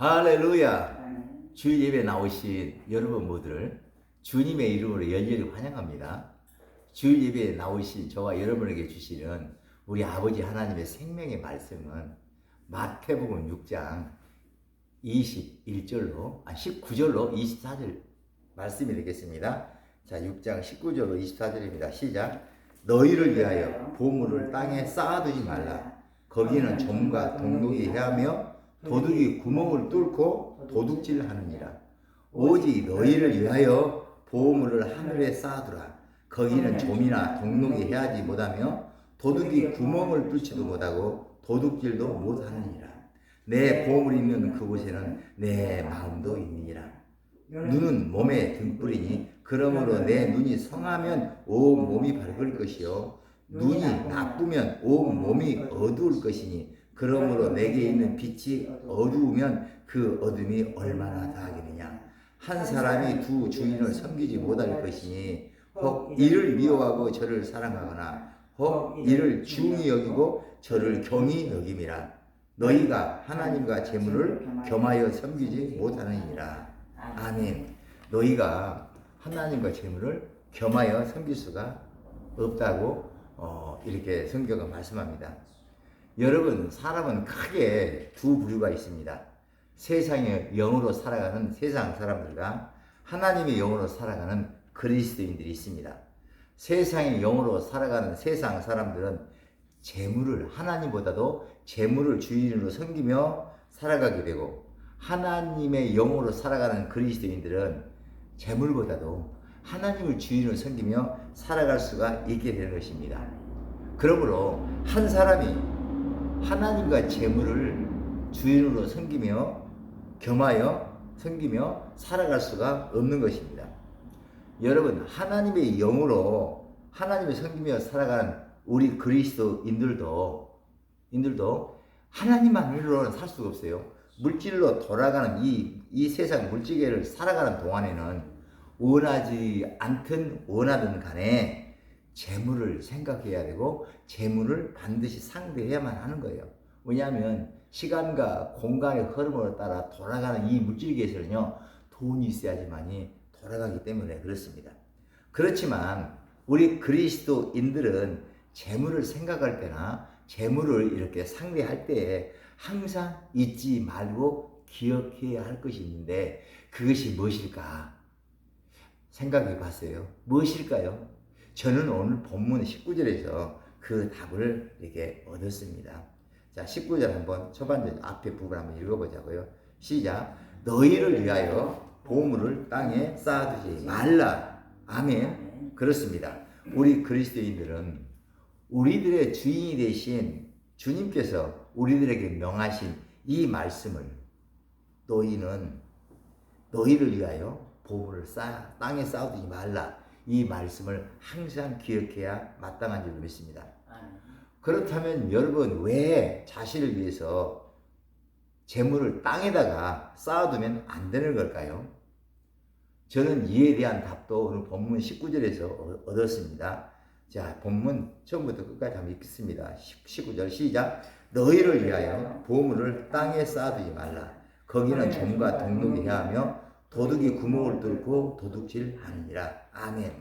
할렐루야! 주일 예배 나오신 여러분 모두를 주님의 이름으로 열렬히 환영합니다. 주일 예배에 나오신 저와 여러분에게 주시는 우리 아버지 하나님의 생명의 말씀은 마태복음 6장 19절로 24절 말씀이 되겠습니다. 자, 6장 19절로 24절입니다. 시작. 너희를 위하여 보물을 땅에 쌓아두지 말라. 거기는 좀과 동록이 해하며 도둑이 구멍을 뚫고 도둑질하느니라. 오직 너희를 위하여 보물을 하늘에 쌓아두라. 거기는 좀이나 동록이 해하지 못하며 도둑이 구멍을 뚫지도 못하고 도둑질도 못하느니라. 내 보물이 있는 그곳에는 내 마음도 있느니라. 눈은 몸의 등불이니 그러므로 내 눈이 성하면 온 몸이 밝을 것이요 눈이 나쁘면 온 몸이 어두울 것이니 그러므로 내게 있는 빛이 어두우면 그 어둠이 얼마나 다하겠느냐. 한 사람이 두 주인을 섬기지 못할 것이니 혹 이를 미워하고 저를 사랑하거나 혹 이를 중히 여기고 저를 경히 여김이라. 너희가 하나님과 재물을 겸하여 섬기지 못하느니라. 아멘. 너희가 하나님과 재물을 겸하여 섬길 수가 없다고 이렇게 성경은 말씀합니다. 여러분, 사람은 크게 두 부류가 있습니다. 세상의 영으로 살아가는 세상 사람들과 하나님의 영으로 살아가는 그리스도인들이 있습니다. 세상의 영으로 살아가는 세상 사람들은 재물을 하나님보다도 재물을 주인으로 섬기며 살아가게 되고, 하나님의 영으로 살아가는 그리스도인들은 재물보다도 하나님을 주인으로 섬기며 살아갈 수가 있게 되는 것입니다. 그러므로 한 사람이 하나님과 재물을 주인으로 섬기며 겸하여 섬기며 살아갈 수가 없는 것입니다. 여러분, 하나님의 영으로 하나님을 섬기며 살아가는 우리 그리스도인들도 하나님만으로는 살 수가 없어요. 물질로 돌아가는 이 세상 물질계를 살아가는 동안에는 원하지 않든 원하든 간에 재물을 생각해야 되고 재물을 반드시 상대해야만 하는 거예요. 왜냐하면 시간과 공간의 흐름으로 따라 돌아가는 이 물질계에서는요, 돈이 있어야지만이 돌아가기 때문에 그렇습니다. 그렇지만 우리 그리스도인들은 재물을 생각할 때나 재물을 이렇게 상대할 때에 항상 잊지 말고 기억해야 할 것이 있는데, 그것이 무엇일까? 생각해 봤어요. 무엇일까요? 저는 오늘 본문 19절에서 그 답을 이렇게 얻었습니다. 자, 19절 한번 초반절 앞에 부분 한번 읽어보자고요. 시작. 너희를 위하여 보물을 땅에 쌓아두지 말라. 아멘. 그렇습니다. 우리 그리스도인들은 우리들의 주인이 되신 주님께서 우리들에게 명하신 이 말씀을, 너희를 위하여 보물을 땅에 쌓아두지 말라, 이 말씀을 항상 기억해야 마땅한 줄 믿습니다. 그렇다면 여러분, 왜 자신을 위해서 재물을 땅에다가 쌓아두면 안 되는 걸까요? 저는 이에 대한 답도 오늘 본문 19절에서 얻었습니다. 자, 본문 처음부터 끝까지 한번 읽겠습니다. 19절 시작. 너희를 위하여 보물을 땅에 쌓아두지 말라. 거기는 좀과 동록이 해하며 도둑이 구멍을 뚫고 도둑질하느니라. 아멘.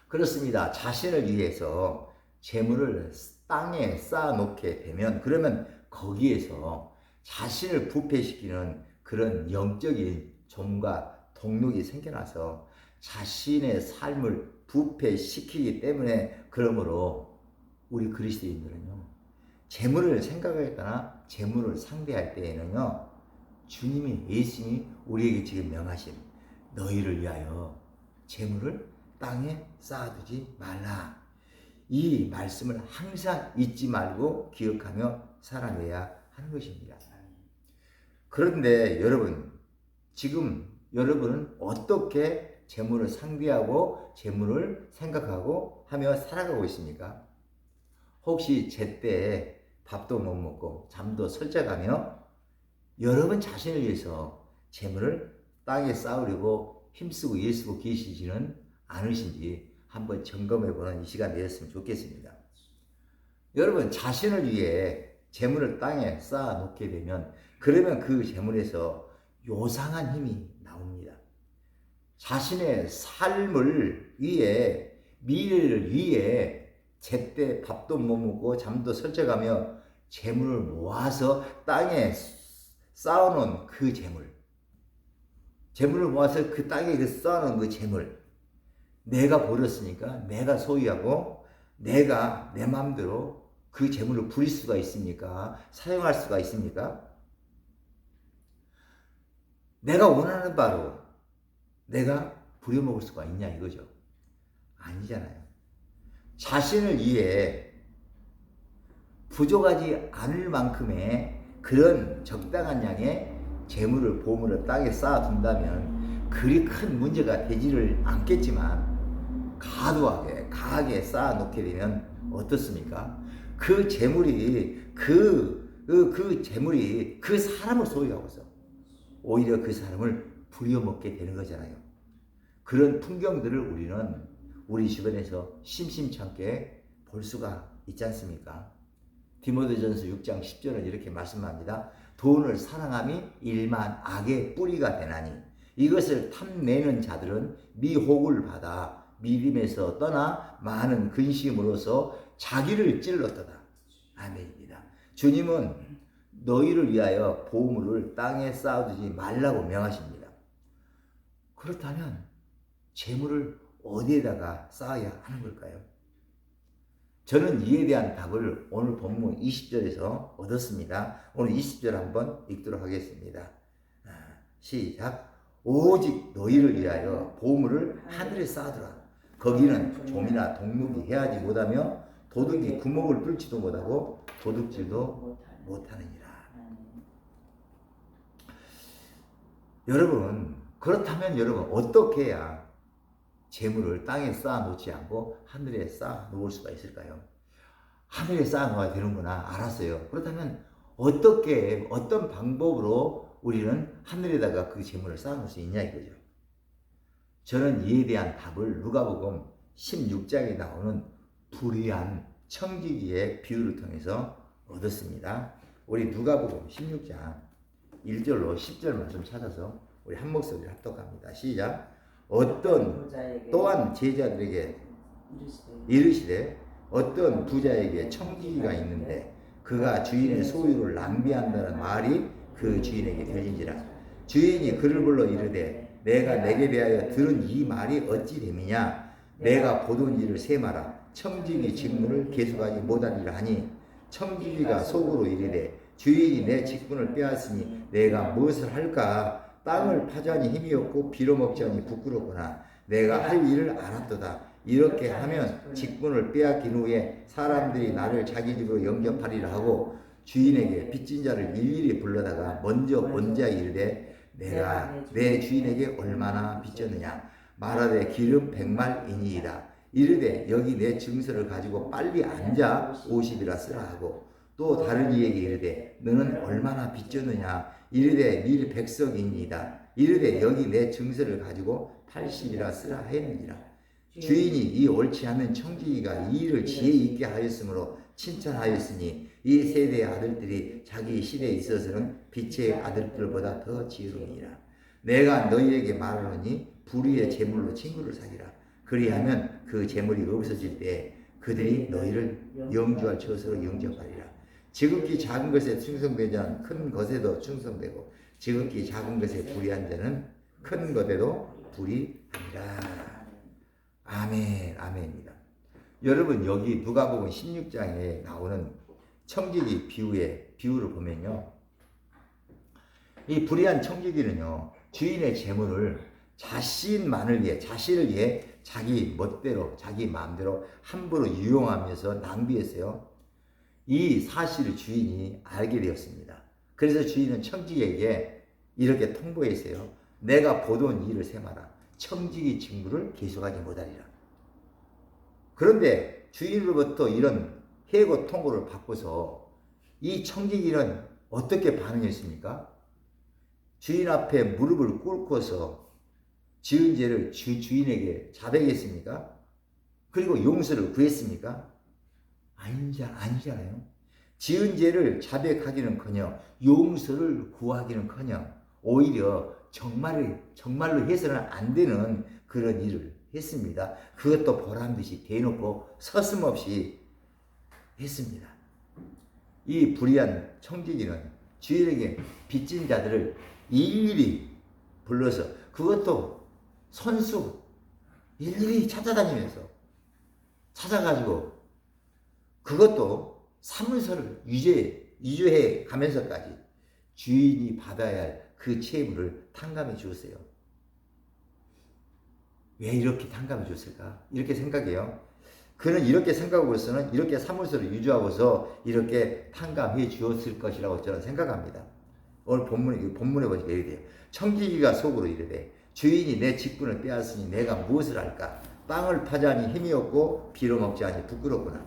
그렇습니다. 자신을 위해서 재물을 땅에 쌓아놓게 되면, 그러면 거기에서 자신을 부패시키는 그런 영적인 좀과 동록이 생겨나서 자신의 삶을 부패시키기 때문에, 그러므로 우리 그리스도인들은요, 재물을 생각하거나 재물을 상대할 때에는요, 주님이, 예수님이 우리에게 지금 명하신 너희를 위하여 재물을 땅에 쌓아두지 말라, 이 말씀을 항상 잊지 말고 기억하며 살아내야 하는 것입니다. 그런데 여러분, 지금 여러분은 어떻게 재물을 상대하고 재물을 생각하고 하며 살아가고 있습니까? 혹시 제때 밥도 못 먹고 잠도 설쳐가며 여러분 자신을 위해서 재물을 땅에 쌓으려고 힘쓰고 애쓰고 계시지는 않으신지 한번 점검해보는 이 시간 되었으면 좋겠습니다. 여러분, 자신을 위해 재물을 땅에 쌓아 놓게 되면 그러면 그 재물에서 요상한 힘이 나옵니다. 자신의 삶을 위해 미래를 위해 제때 밥도 못 먹고 잠도 설쳐가며 재물을 모아서 땅에 쌓아놓은 그 재물을 모아서 그 땅에 쌓아놓은 그 재물 내가 버렸으니까 내가 소유하고 내가 내 마음대로 그 재물을 부릴 수가 있습니까? 사용할 수가 있습니까? 내가 원하는 바로 내가 부려먹을 수가 있냐 이거죠. 아니잖아요. 자신을 위해 부족하지 않을 만큼의 그런 적당한 양의 재물을 보물을 땅에 쌓아둔다면 그리 큰 문제가 되지를 않겠지만 과하게 쌓아놓게 되면 어떻습니까? 그 재물이 그 재물이 그 사람을 소유하고서 오히려 그 사람을 부려먹게 되는 거잖아요. 그런 풍경들을 우리는 우리 주변에서 심심찮게 볼 수가 있지 않습니까? 디모데전서 6장 10절은 이렇게 말씀합니다. 돈을 사랑함이 일만 악의 뿌리가 되나니 이것을 탐내는 자들은 미혹을 받아 믿음에서 떠나 많은 근심으로서 자기를 찔렀도다. 아멘입니다. 주님은 너희를 위하여 보물을 땅에 쌓아두지 말라고 명하십니다. 그렇다면 재물을 어디에다가 쌓아야 하는 걸까요? 저는 이에 대한 답을 오늘 본문 20절에서 얻었습니다. 오늘 20절 한번 읽도록 하겠습니다. 시작. 오직 너희를 위하여 보물을 하늘에 쌓아두라. 거기는 좀이나 동물이 해하지 못하며 도둑이 구멍을 뚫지도 못하고 도둑질도 못하느니라. 여러분, 그렇다면 여러분 어떻게 해야 재물을 땅에 쌓아놓지 않고 하늘에 쌓아놓을 수가 있을까요? 하늘에 쌓아놓아야 되는구나 알았어요. 그렇다면 어떤 방법으로 우리는 하늘에다가 그 재물을 쌓아놓을 수 있냐 이거죠. 저는 이에 대한 답을 누가복음 16장에 나오는 불의한 청지기의 비유를 통해서 얻었습니다. 우리 누가복음 16장 1절로 10절 말씀 찾아서 우리 한 목소리를 합독합니다. 시작. 어떤 또한 제자들에게 이르시되 어떤 부자에게 청지기가 있는데 그가 주인의 소유를 낭비한다는 말이 그 주인에게 들린지라. 주인이 그를 불러 이르되 내가 내게 대하여 들은 이 말이 어찌 됨이냐. 내가 보던 일을 세마라. 청지기 직분을 계속하지 못하리라 하니 청지기가 속으로 이르되 주인이 내 직분을 빼앗으니 내가 무엇을 할까. 땅을 파자니 힘이 없고 빌어먹자니 부끄럽구나. 내가 할 일을 알았도다. 이렇게 하면 직분을 빼앗긴 후에 사람들이 나를 자기 집으로 영접하리라 하고 주인에게 빚진 자를 일일이 불러다가 먼저 본 자 이르되 내가 내 주인에게 얼마나 빚졌느냐. 말하되 기름 100말이니이다. 이르되 여기 내 증서를 가지고 빨리 앉아 50이라 쓰라 하고 또 다른 이에게 이르되 너는 얼마나 빚졌느냐. 이르되 밀 100석이니이다. 이르되 여기 내 증서를 가지고 80이라 쓰라 하였느니라. 주인이 이 옳지 않은 청지기가 이 일을 지혜 있게 하였으므로 칭찬하였으니 이 세대의 아들들이 자기 시대에 있어서는 빛의 아들들보다 더 지혜로우니라. 내가 너희에게 말하노니 불의의 재물로 친구를 사귀라. 그리하면 그 재물이 없어질 때 그들이 너희를 영주할 처소로 영접하리라. 지극히 작은 것에 충성되지 않은 큰 것에도 충성되고 지극히 작은 것에 불의한 자는 큰 것에도 불의하리라. 아멘, 아멘입니다. 여러분 여기 누가복음 16장에 나오는 청지기 비유를 보면요, 이 불의한 청지기는요 주인의 재물을 자신만을 위해 자신을 위해 자기 멋대로 자기 마음대로 함부로 유용하면서 낭비했어요. 이 사실을 주인이 알게 되었습니다. 그래서 주인은 청지기에게 이렇게 통보했어요. 내가 보던 일을 세마라. 청지기 직무를 계속하지 못하리라. 그런데 주인으로부터 이런 해고 통보를 받고서 이 청지기는 어떻게 반응했습니까? 주인 앞에 무릎을 꿇고서 지은 죄를 주인에게 자백했습니까? 그리고 용서를 구했습니까? 아니잖아요. 지은 죄를 자백하기는커녕 용서를 구하기는커녕 오히려 정말로 해서는 안 되는 그런 일을 했습니다. 그것도 보란듯이 대놓고 서슴없이 했습니다. 이 불의한 청지기는 주인에게 빚진 자들을 일일이 불러서, 그것도 선수 일일이 찾아가지고 그것도 사문서를 위조해 가면서까지 주인이 받아야 할 그 채무를 탕감해 주었어요. 왜 이렇게 탕감해 줬을까? 이렇게 생각해요. 그는 이렇게 생각하고서는 이렇게 사무소를 유지하고서 이렇게 탕감해 주었을 것이라고 저는 생각합니다. 오늘 본문에 보니까 이렇게 돼요. 청지기가 속으로 이르되 주인이 내 직분을 빼앗으니 내가 무엇을 할까? 빵을 파자니 힘이 없고 비로 먹지 않니 부끄럽구나.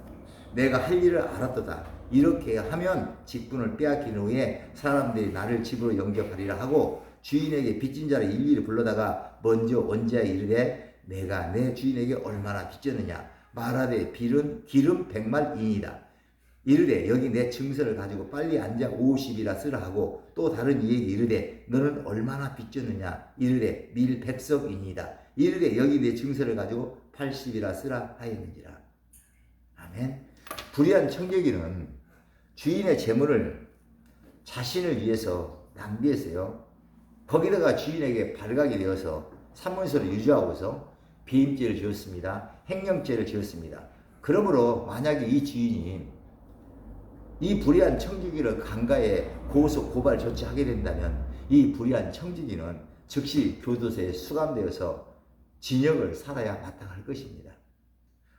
내가 할 일을 알았도다. 이렇게 하면 직분을 빼앗긴 후에 사람들이 나를 집으로 영접하리라 하고 주인에게 빚진 자를 일일이 불러다가 먼저 원자에 이르되 내가 내 주인에게 얼마나 빚졌느냐 말하되 기름 100말이니이다. 이르되 여기 내 증서를 가지고 빨리 앉아 50이라 쓰라 하고 또 다른 이에게 이르되 너는 얼마나 빚졌느냐 이르되 밀 100석이니이다. 이르되 여기 내 증서를 가지고 80이라 쓰라 하였는지라. 아멘. 불의한 청지기는 주인의 재물을 자신을 위해서 낭비했어요. 거기다가 주인에게 발각이 되어서 사문서를 유지하고서 배임죄를 지었습니다. 횡령죄를 지었습니다. 그러므로 만약에 이 주인이 이 불의한 청지기를 강가에 고소 고발 조치하게 된다면 이 불의한 청지기는 즉시 교도소에 수감되어서 징역을 살아야 마땅할 것입니다.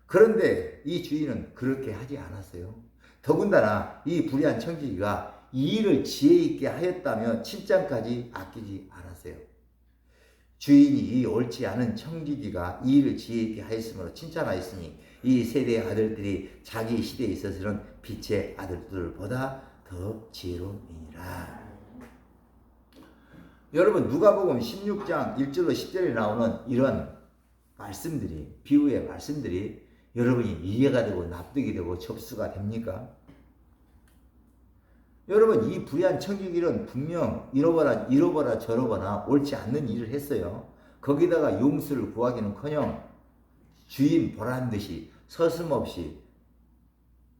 그런데 이 주인은 그렇게 하지 않았어요. 더군다나 이 불의한 청지기가 이 일을 지혜 있게 하였다며 칭찬까지 아끼지 않았어요. 주인이 이 옳지 않은 청지기가 이 일을 지혜 있게 하였으므로 칭찬하였으니 이 세대의 아들들이 자기 시대에 있어서는 빛의 아들들보다 더 지혜로우니라. 여러분 누가복음 16장 1절로 10절에 나오는 이런 말씀들이, 비유의 말씀들이 여러분이 이해가 되고 납득이 되고 접수가 됩니까? 여러분 이 불의한 청지기는 분명 이러거나 저러거나 옳지 않는 일을 했어요. 거기다가 용서를 구하기는커녕 주인 보란듯이 서슴없이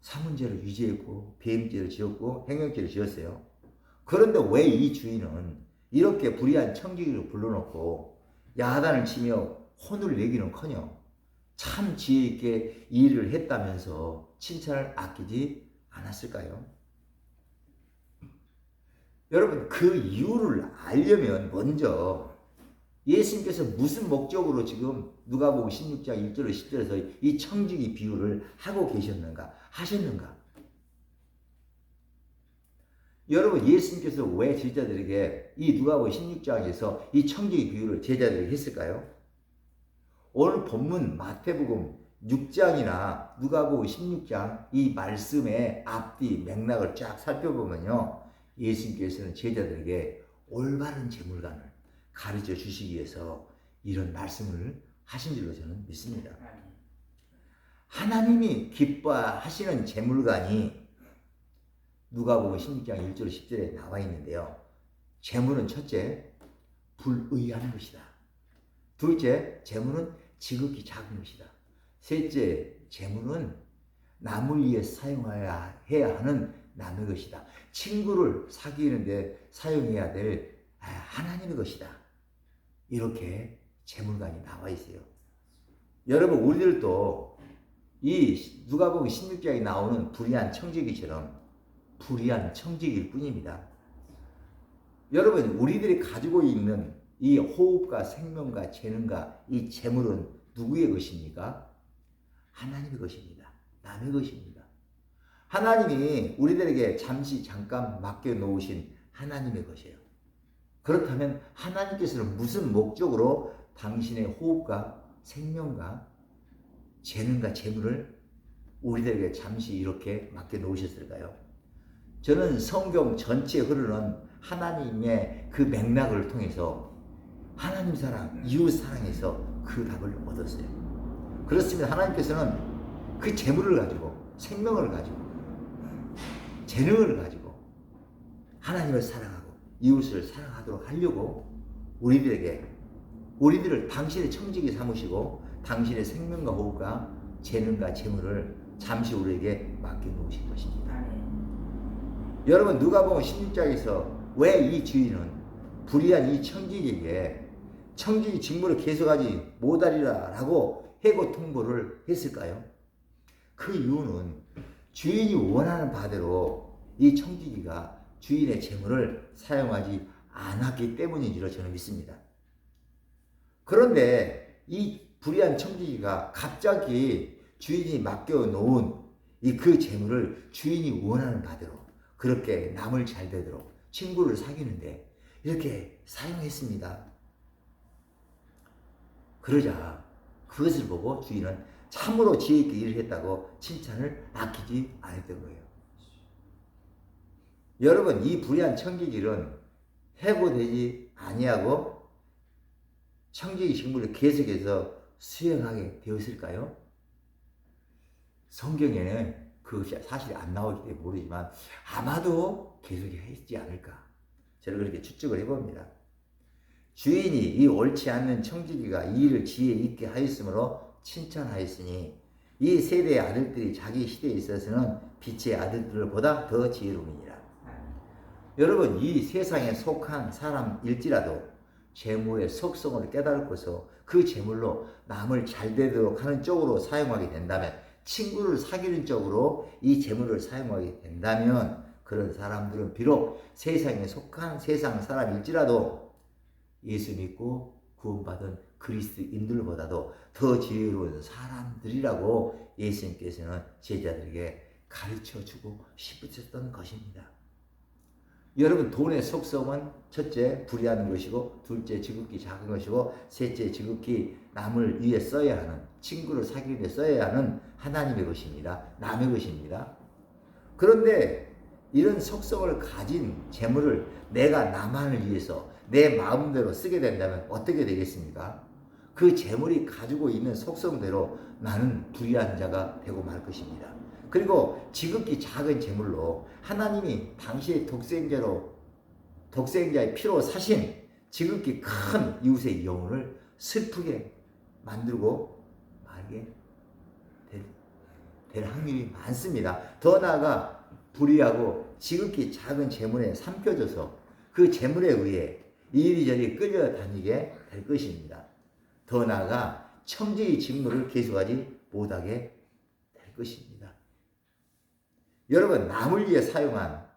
사문죄를 유죄했고 배임죄를 지었고 횡령죄를 지었어요. 그런데 왜 이 주인은 이렇게 불의한 청지기를 불러놓고 야단을 치며 혼을 내기는커녕 참 지혜 있게 이 일을 했다면서 칭찬을 아끼지 않았을까요? 여러분 그 이유를 알려면 먼저 예수님께서 무슨 목적으로 지금 누가복음 16장 1절로 10절에서 이 청지기 비유를 하고 하셨는가? 여러분 예수님께서 왜 제자들에게 이 누가복음 16장에서 이 청지기 비유를 제자들에게 했을까요? 오늘 본문 마태복음 6장이나 누가복음 16장 이 말씀의 앞뒤 맥락을 쫙 살펴보면요. 예수님께서는 제자들에게 올바른 재물관을 가르쳐 주시기 위해서 이런 말씀을 하신 줄로 저는 믿습니다. 하나님이 기뻐하시는 재물관이 누가복음 16장 1절 10절에 나와 있는데요. 재물은 첫째, 불의한 것이다. 둘째, 재물은 지극히 작은 것이다. 셋째, 재물은 남을 위해 사용해야 하는 남의 것이다. 친구를 사귀는데 사용해야 될 하나님의 것이다. 이렇게 재물관이 나와 있어요. 여러분 우리들도 이 누가복음 16장에 나오는 불의한 청지기처럼 불의한 청지기일 뿐입니다. 여러분 우리들이 가지고 있는 이 호흡과 생명과 재능과 이 재물은 누구의 것입니까? 하나님의 것입니다. 남의 것입니다. 하나님이 우리들에게 잠깐 맡겨놓으신 하나님의 것이에요. 그렇다면 하나님께서는 무슨 목적으로 당신의 호흡과 생명과 재능과 재물을 우리들에게 잠시 이렇게 맡겨놓으셨을까요? 저는 성경 전체에 흐르는 하나님의 그 맥락을 통해서 하나님 사랑, 이웃 사랑에서 그 답을 얻었어요. 그렇습니다. 하나님께서는 그 재물을 가지고 생명을 가지고 재능을 가지고 하나님을 사랑하고 이웃을 사랑하도록 하려고 우리들을 당신의 청지기 삼으시고 당신의 생명과 호흡과 재능과 재물을 잠시 우리에게 맡겨놓으신 것입니다. 여러분 누가복음 16장에서 왜 이 주인은 불의한 이 청지기에게 청지기 직무를 계속하지 못하리라 라고 해고 통보를 했을까요? 그 이유는 주인이 원하는 바대로 이 청지기가 주인의 재물을 사용하지 않았기 때문인 줄로 저는 믿습니다. 그런데 이 불의한 청지기가 갑자기 주인이 맡겨놓은 그 재물을 주인이 원하는 바대로 그렇게 남을 잘 되도록 친구를 사귀는데 이렇게 사용했습니다. 그러자 그것을 보고 주인은 참으로 지혜 있게 일을 했다고 칭찬을 아끼지 않았던 거예요. 여러분 이 불의한 청지기는 해고되지 아니하고 청지기 직무를 계속해서 수행하게 되었을까요? 성경에는 그것이 사실이 안 나오기 때문에 모르지만 아마도 계속했지 않을까 저는 그렇게 추측을 해봅니다. 주인이 이 옳지 않는 청지기가 이 일을 지혜 있게 하였으므로 칭찬하였으니 이 세대의 아들들이 자기 시대에 있어서는 빛의 아들들보다 더 지혜로우니라. 여러분 이 세상에 속한 사람일지라도 재물의 속성을 깨달고서 그 재물로 남을 잘 되도록 하는 쪽으로 사용하게 된다면 친구를 사귀는 쪽으로 이 재물을 사용하게 된다면 그런 사람들은 비록 세상에 속한 세상 사람일지라도 예수 믿고 구원받은 그리스도인들보다도 더 지혜로운 사람들이라고 예수님께서는 제자들에게 가르쳐주고 싶으셨던 것입니다. 여러분 돈의 속성은 첫째 불의한 것이고 둘째 지극히 작은 것이고 셋째 지극히 남을 위해 써야 하는 친구를 사귀는 데 써야 하는 하나님의 것입니다. 남의 것입니다. 그런데 이런 속성을 가진 재물을 내가 나만을 위해서 내 마음대로 쓰게 된다면 어떻게 되겠습니까? 그 재물이 가지고 있는 속성대로 나는 불의한 자가 되고 말 것입니다. 그리고 지극히 작은 재물로 하나님이 당시의 독생자의 피로 사신 지극히 큰 이웃의 영혼을 슬프게 만들고 말게 될 확률이 많습니다. 더 나아가 불의하고 지극히 작은 재물에 삼켜져서 그 재물에 의해 이리저리 끌려다니게 될 것입니다. 더 나아가 청지의 직무를 계속하지 못하게 될 것입니다. 여러분 남을 위해 사용한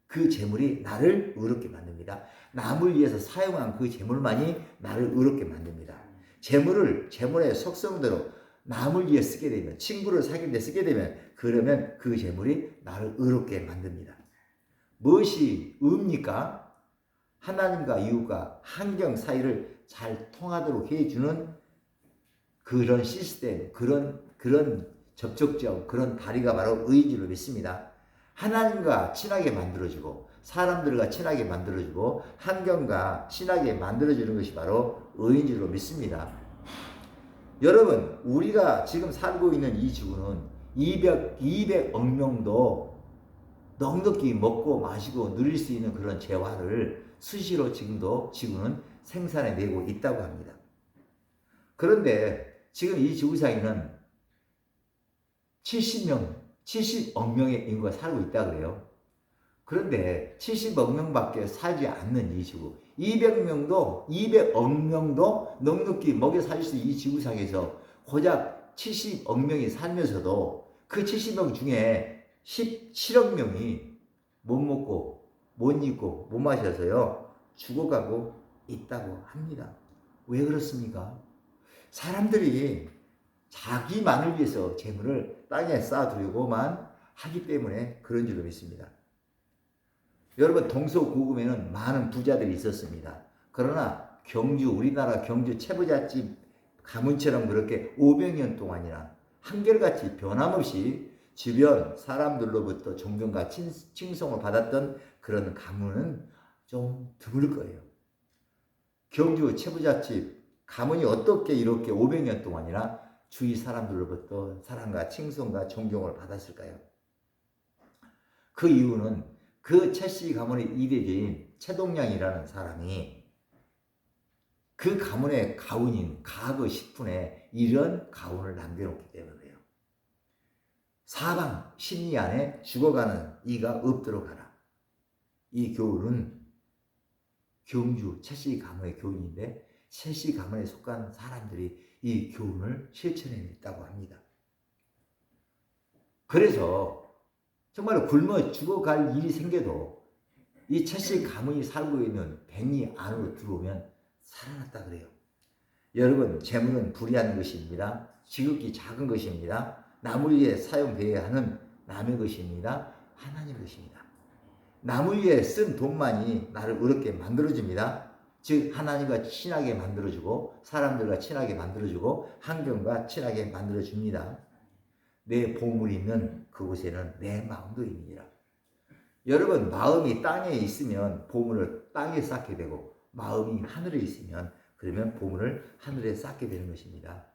그 재물이 나를 의롭게 만듭니다. 남을 위해서 사용한 그 재물만이 나를 의롭게 만듭니다. 재물의 속성대로 남을 위해 쓰게 되면 친구를 사귀는 데 쓰게 되면 그러면 그 재물이 나를 의롭게 만듭니다. 무엇이 의입니까? 하나님과 이웃과 환경 사이를 잘 통하도록 해주는 그런 시스템, 그런 접촉점, 그런 다리가 바로 의인 줄로 믿습니다. 하나님과 친하게 만들어주고 사람들과 친하게 만들어주고 환경과 친하게 만들어주는 것이 바로 의인 줄로 믿습니다. 여러분 우리가 지금 살고 있는 이 지구는 200억 명도 넉넉히 먹고 마시고 누릴 수 있는 그런 재화를 수시로 지금도 지구는 생산해내고 있다고 합니다. 그런데 지금 이 지구상에는 70억 명의 인구가 살고 있다 그래요. 그런데 70억 명밖에 살지 않는 이 지구 200억 명도 넉넉히 먹여 살 수 있는 이 지구상에서 고작 70억 명이 살면서도 그 70명 중에 17억 명이 못 먹고 못 입고 못 마셔서요 죽어가고 있다고 합니다. 왜 그렇습니까? 사람들이 자기만을 위해서 재물을 땅에 쌓아두려고만 하기 때문에 그런 줄로 믿습니다. 여러분 동서고금에는 많은 부자들이 있었습니다. 그러나 우리나라 경주 채부잣집 가문처럼 그렇게 500년 동안이나 한결같이 변함없이 주변 사람들로부터 존경과 칭송을 받았던 그런 가문은 좀 드물 거예요. 경주 채부잣집 가문이 어떻게 이렇게 500년 동안이나 주위 사람들로부터 사랑과 칭송과 존경을 받았을까요? 그 이유는 그 최씨 가문의 이대제인 최동량이라는 사람이 그 가문의 가훈인 가거 10분에 이런 가훈을 남겨놓기 때문에 그래요. 사방 심리 안에 죽어가는 이가 없도록 하라. 이 교훈은 경주 최씨 가문의 교훈인데 최씨 가문에 속한 사람들이 이 교훈을 실천해냈다고 합니다. 그래서 정말 굶어 죽어갈 일이 생겨도 이 최씨 가문이 살고 있는 뱅이 안으로 들어오면 살아났다 그래요. 여러분, 재물은 불이한 것입니다. 지극히 작은 것입니다. 남을 위해 사용되어야 하는 남의 것입니다. 하나님의 것입니다. 남을 위해 쓴 돈만이 나를 어렵게 만들어줍니다. 즉 하나님과 친하게 만들어주고 사람들과 친하게 만들어주고 환경과 친하게 만들어줍니다. 내 보물이 있는 그곳에는 내 마음도 있느니라. 여러분, 마음이 땅에 있으면 보물을 땅에 쌓게 되고 마음이 하늘에 있으면 그러면 보물을 하늘에 쌓게 되는 것입니다.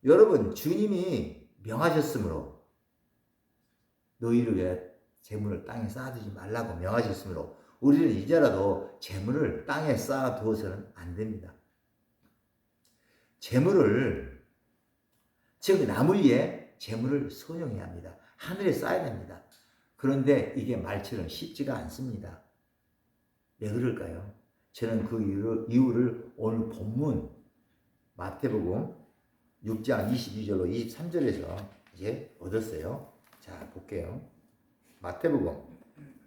여러분, 주님이 명하셨으므로 너희를 위해 재물을 땅에 쌓아두지 말라고 명하셨으므로 우리는 이제라도 재물을 땅에 쌓아두어서는 안 됩니다. 재물을, 즉 남을 위해 재물을 소용해야 합니다. 하늘에 쌓아야 됩니다. 그런데 이게 말처럼 쉽지가 않습니다. 왜 그럴까요? 저는 그 이유를 오늘 본문 마태복음 6장 22절로 23절에서 이제 얻었어요. 자, 볼게요. 마태복음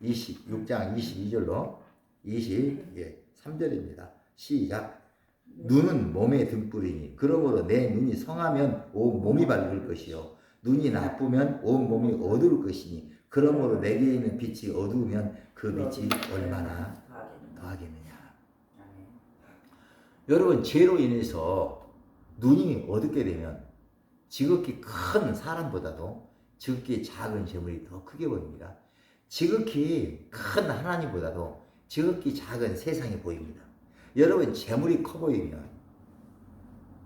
6장 22절로 23절입니다. 시작. 눈은 몸의 등불이니 그러므로 내 눈이 성하면 온 몸이 밝을 것이요 눈이 나쁘면 온 몸이 어두울 것이니 그러므로 내게 있는 빛이 어두우면 그 빛이 얼마나 더하겠느냐. 여러분, 죄로 인해서 눈이 어둡게 되면 지극히 큰 사람보다도 지극히 작은 재물이 더 크게 보입니다. 지극히 큰 하나님보다도 지극히 작은 세상이 보입니다. 여러분, 재물이 커 보이면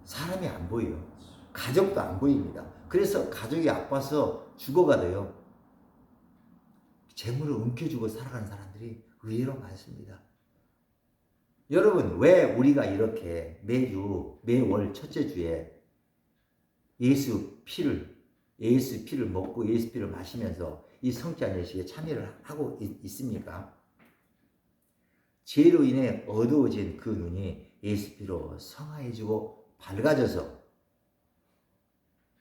사람이 안 보여요. 가족도 안 보입니다. 그래서 가족이 아파서 죽어가도요. 재물을 움켜쥐고 살아가는 사람들이 의외로 많습니다. 여러분, 왜 우리가 이렇게 매월 첫째 주에 예수 피를 먹고 예수 피를 마시면서 이 성찬 예식에 참여를 하고 있습니까? 죄로 인해 어두워진 그 눈이 예수 피로 성화해지고 밝아져서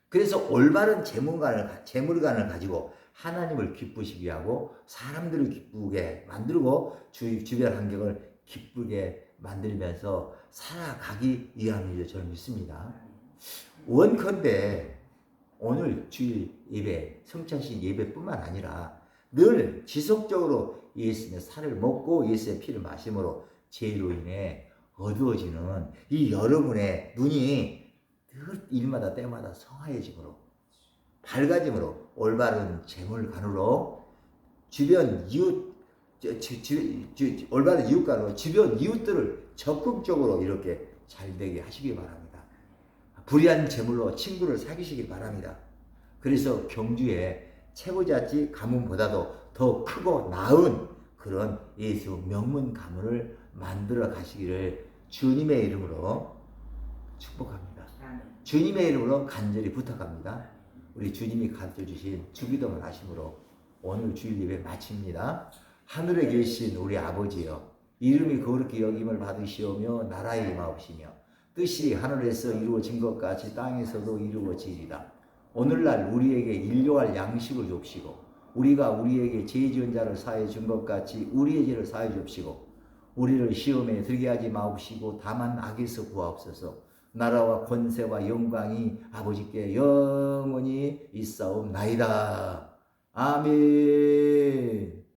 그래서 올바른 재물관을 가지고 하나님을 기쁘시게 하고 사람들을 기쁘게 만들고 주변 환경을 기쁘게 만들면서 살아가기 위함이죠. 저는 믿습니다. 원컨대 오늘 주일 예배, 성찬식 예배뿐만 아니라 늘 지속적으로 예수님의 살을 먹고 예수의 피를 마심으로 죄로 인해 어두워지는 이 여러분의 눈이 늘 일마다 때마다 성화해짐으로 밝아짐으로 올바른 재물관으로 주변 이웃 올바른 이웃간으로 주변 이웃들을 적극적으로 이렇게 잘되게 하시기 바랍니다. 불의한 재물로 친구를 사귀시기 바랍니다. 그래서 경주에 최고자치 가문보다도 더 크고 나은 그런 예수 명문 가문을 만들어 가시기를 주님의 이름으로 축복합니다. 주님의 이름으로 간절히 부탁합니다. 우리 주님이 가르쳐 주신 주기도문 하심으로 오늘 주일 예배 마칩니다. 하늘에 계신 우리 아버지여, 이름이 거룩히 여김을 받으시오며 나라에 임하옵시며 뜻이 하늘에서 이루어진 것 같이 땅에서도 이루어지리다. 오늘날 우리에게 일용할 양식을 줍시고 우리가 우리에게 죄 지은 자를 사해 준 것 같이 우리의 죄를 사해 줍시고 우리를 시험에 들게 하지 마옵시고 다만 악에서 구하옵소서. 나라와 권세와 영광이 아버지께 영원히 있사옵나이다. 아멘.